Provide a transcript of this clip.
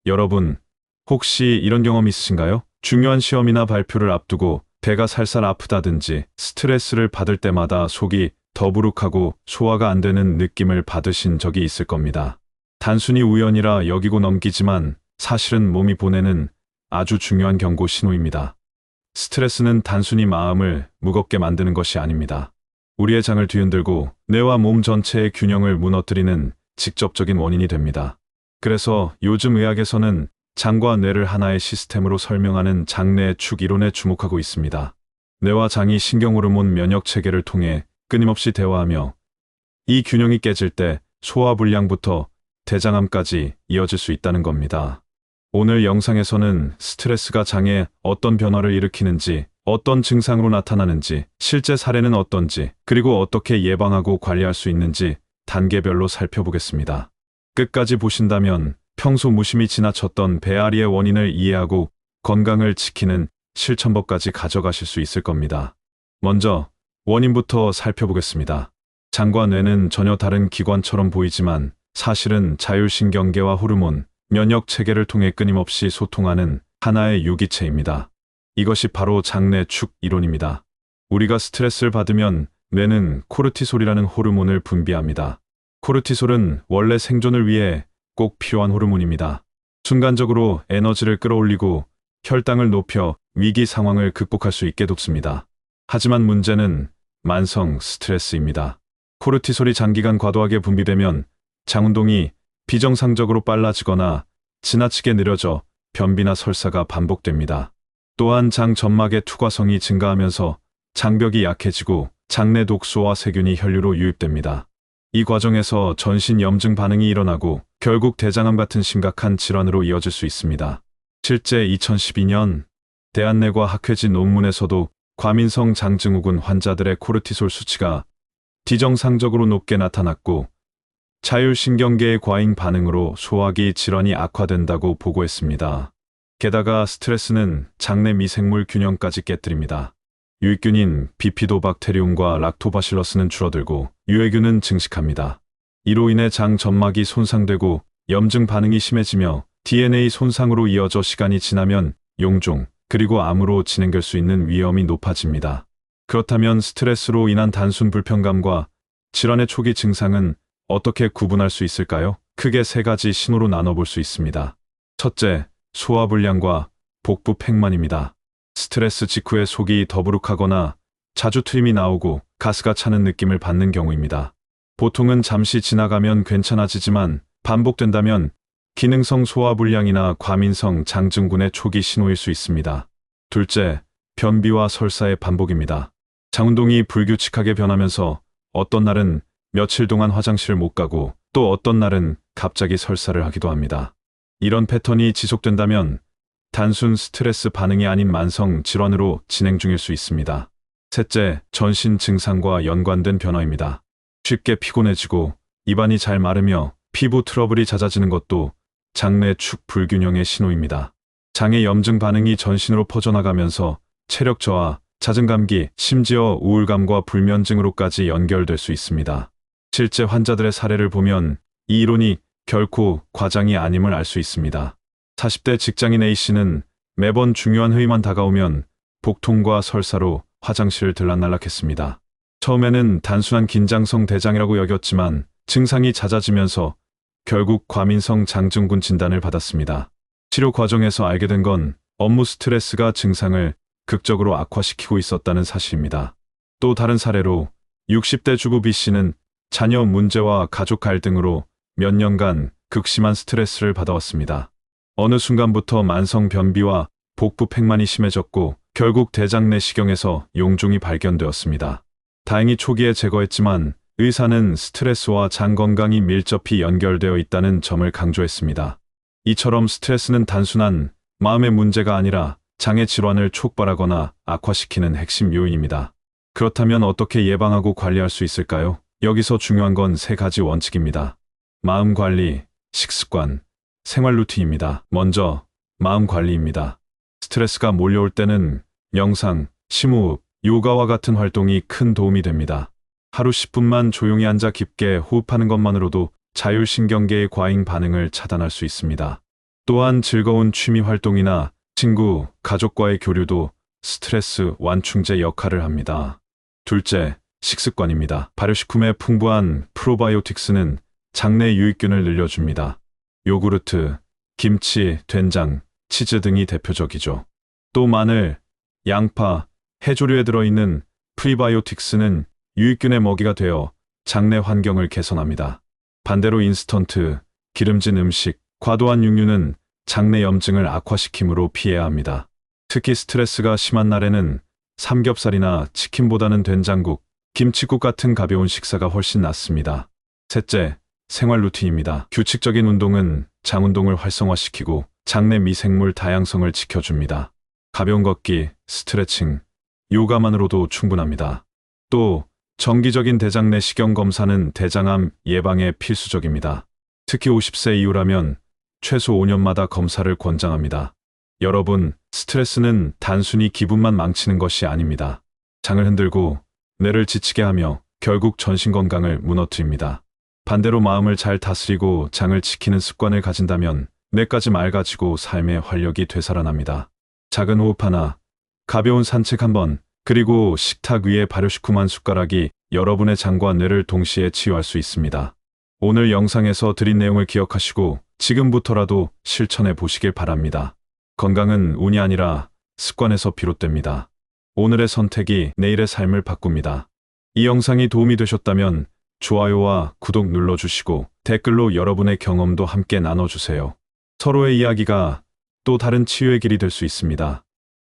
여러분, 혹시 이런 경험 있으신가요? 중요한 시험이나 발표를 앞두고 배가 살살 아프다든지 스트레스를 받을 때마다 속이 더부룩하고 소화가 안 되는 느낌을 받으신 적이 있을 겁니다. 단순히 우연이라 여기고 넘기지만 사실은 몸이 보내는 아주 중요한 경고 신호입니다. 스트레스는 단순히 마음을 무겁게 만드는 것이 아닙니다. 우리의 장을 뒤흔들고 뇌와 몸 전체의 균형을 무너뜨리는 직접적인 원인이 됩니다. 그래서 요즘 의학에서는 장과 뇌를 하나의 시스템으로 설명하는 장내 축 이론에 주목하고 있습니다. 뇌와 장이 신경호르몬 면역 체계를 통해 끊임없이 대화하며 이 균형이 깨질 때 소화불량부터 대장암까지 이어질 수 있다는 겁니다. 오늘 영상에서는 스트레스가 장에 어떤 변화를 일으키는지, 어떤 증상으로 나타나는지, 실제 사례는 어떤지, 그리고 어떻게 예방하고 관리할 수 있는지 단계별로 살펴보겠습니다. 끝까지 보신다면 평소 무심히 지나쳤던 배앓이의 원인을 이해하고 건강을 지키는 실천법까지 가져가실 수 있을 겁니다. 먼저 원인부터 살펴보겠습니다. 장과 뇌는 전혀 다른 기관처럼 보이지만 사실은 자율신경계와 호르몬, 면역 체계를 통해 끊임없이 소통하는 하나의 유기체입니다. 이것이 바로 장내 축 이론입니다. 우리가 스트레스를 받으면 뇌는 코르티솔이라는 호르몬을 분비합니다. 코르티솔은 원래 생존을 위해 꼭 필요한 호르몬입니다. 순간적으로 에너지를 끌어올리고 혈당을 높여 위기 상황을 극복할 수 있게 돕습니다. 하지만 문제는 만성 스트레스입니다. 코르티솔이 장기간 과도하게 분비되면 장운동이 비정상적으로 빨라지거나 지나치게 느려져 변비나 설사가 반복됩니다. 또한 장 점막의 투과성이 증가하면서 장벽이 약해지고 장내 독소와 세균이 혈류로 유입됩니다. 이 과정에서 전신 염증 반응이 일어나고 결국 대장암 같은 심각한 질환으로 이어질 수 있습니다. 실제 2012년 대한내과 학회지 논문에서도 과민성 장증후군 환자들의 코르티솔 수치가 비정상적으로 높게 나타났고 자율신경계의 과잉 반응으로 소화기 질환이 악화된다고 보고했습니다. 게다가 스트레스는 장내 미생물 균형까지 깨뜨립니다. 유익균인 비피도박테리움과 락토바실러스는 줄어들고 유해균은 증식합니다. 이로 인해 장 점막이 손상되고 염증 반응이 심해지며 DNA 손상으로 이어져 시간이 지나면 용종, 그리고 암으로 진행될 수 있는 위험이 높아집니다. 그렇다면 스트레스로 인한 단순 불편감과 질환의 초기 증상은 어떻게 구분할 수 있을까요? 크게 세 가지 신호로 나눠볼 수 있습니다. 첫째, 소화불량과 복부 팽만입니다. 스트레스 직후에 속이 더부룩하거나 자주 트림이 나오고 가스가 차는 느낌을 받는 경우입니다. 보통은 잠시 지나가면 괜찮아지지만 반복된다면 기능성 소화불량이나 과민성 장증후군의 초기 신호일 수 있습니다. 둘째, 변비와 설사의 반복입니다. 장운동이 불규칙하게 변하면서 어떤 날은 며칠 동안 화장실을 못 가고 또 어떤 날은 갑자기 설사를 하기도 합니다. 이런 패턴이 지속된다면 단순 스트레스 반응이 아닌 만성 질환으로 진행 중일 수 있습니다. 셋째, 전신 증상과 연관된 변화입니다. 쉽게 피곤해지고 입안이 잘 마르며 피부 트러블이 잦아지는 것도 장내 축 불균형의 신호입니다. 장의 염증 반응이 전신으로 퍼져나가면서 체력 저하, 잦은 감기, 심지어 우울감과 불면증으로까지 연결될 수 있습니다. 실제 환자들의 사례를 보면 이 이론이 결코 과장이 아님을 알 수 있습니다. 40대 직장인 A씨는 매번 중요한 회의만 다가오면 복통과 설사로 화장실을 들락날락했습니다. 처음에는 단순한 긴장성 대장이라고 여겼지만 증상이 잦아지면서 결국 과민성 장증후군 진단을 받았습니다. 치료 과정에서 알게 된 건 업무 스트레스가 증상을 극적으로 악화시키고 있었다는 사실입니다. 또 다른 사례로 60대 주부 B씨는 자녀 문제와 가족 갈등으로 몇 년간 극심한 스트레스를 받아왔습니다. 어느 순간부터 만성 변비와 복부 팽만이 심해졌고 결국 대장 내시경에서 용종이 발견되었습니다. 다행히 초기에 제거했지만 의사는 스트레스와 장 건강이 밀접히 연결되어 있다는 점을 강조했습니다. 이처럼 스트레스는 단순한 마음의 문제가 아니라 장의 질환을 촉발하거나 악화시키는 핵심 요인입니다. 그렇다면 어떻게 예방하고 관리할 수 있을까요? 여기서 중요한 건 세 가지 원칙입니다. 마음 관리, 식습관, 생활 루틴입니다. 먼저 마음 관리입니다. 스트레스가 몰려올 때는 명상, 심호흡, 요가와 같은 활동이 큰 도움이 됩니다. 하루 10분만 조용히 앉아 깊게 호흡하는 것만으로도 자율신경계의 과잉 반응을 차단할 수 있습니다. 또한 즐거운 취미 활동이나 친구, 가족과의 교류도 스트레스 완충제 역할을 합니다. 둘째, 식습관입니다. 발효식품의 풍부한 프로바이오틱스는 장내 유익균을 늘려줍니다. 요구르트, 김치, 된장, 치즈 등이 대표적이죠. 또 마늘, 양파, 해조류에 들어있는 프리바이오틱스는 유익균의 먹이가 되어 장내 환경을 개선합니다. 반대로 인스턴트, 기름진 음식, 과도한 육류는 장내 염증을 악화시키므로 피해야 합니다. 특히 스트레스가 심한 날에는 삼겹살이나 치킨보다는 된장국, 김치국 같은 가벼운 식사가 훨씬 낫습니다. 셋째, 생활 루틴입니다. 규칙적인 운동은 장 운동을 활성화시키고 장내 미생물 다양성을 지켜줍니다. 가벼운 걷기, 스트레칭, 요가만으로도 충분합니다. 또 정기적인 대장 내시경 검사는 대장암 예방에 필수적입니다. 특히 50세 이후라면 최소 5년마다 검사를 권장합니다. 여러분, 스트레스는 단순히 기분만 망치는 것이 아닙니다. 장을 흔들고 뇌를 지치게 하며 결국 전신 건강을 무너뜨립니다. 반대로 마음을 잘 다스리고 장을 지키는 습관을 가진다면 뇌까지 맑아지고 삶의 활력이 되살아납니다. 작은 호흡 하나, 가벼운 산책 한 번, 그리고 식탁 위에 발효식품 한 숟가락이 여러분의 장과 뇌를 동시에 치유할 수 있습니다. 오늘 영상에서 드린 내용을 기억하시고 지금부터라도 실천해 보시길 바랍니다. 건강은 운이 아니라 습관에서 비롯됩니다. 오늘의 선택이 내일의 삶을 바꿉니다. 이 영상이 도움이 되셨다면 좋아요와 구독 눌러주시고 댓글로 여러분의 경험도 함께 나눠주세요. 서로의 이야기가 또 다른 치유의 길이 될 수 있습니다.